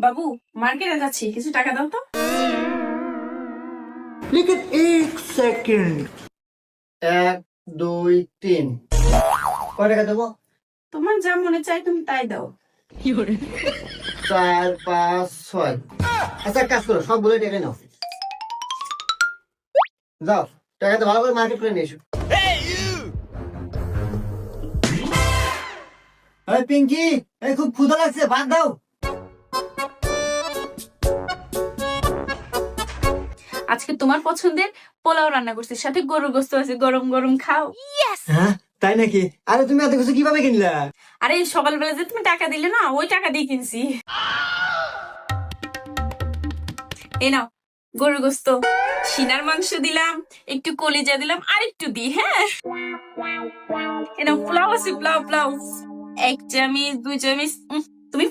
বাবু, মার্কেটে যাচ্ছি, কিছু টাকা দাও তো। लेकिन एक सेकंड 1 2 3 কয় টাকা দেবো? তোমার যা মনে চাই তুমি তাই দাও। 4 5 6 আচ্ছা এক কাজ করো সবগুলো টাকা নাও, যাও টাকাটা ভালো করে মার্কেট করে নিয়ে এসো। এই পিঙ্কি, এই খুব ক্ষুধা লাগছে, ভাত দাও। আজকে তোমার পছন্দের পোলাও রান্না করছি, সাথে গরুর গোস্ত আছে, গরম গরম খাও। হ্যাঁ তাই নাকি? আরে তুমি এত কিছু কিভাবে কিনলা? আরে সকালবেলা যে তুমি টাকা দিলে না, ওই টাকা দিয়ে কিনছি। এই নাও গরুর গোস্ত, সিনার মাংস দিলাম, একটু কলিজা দিলাম, আর একটু দিই। হ্যাঁ, এই নাও পোলাও আছে, পোলাও পোলাও 1 চামচ 2 চামচ। তুমি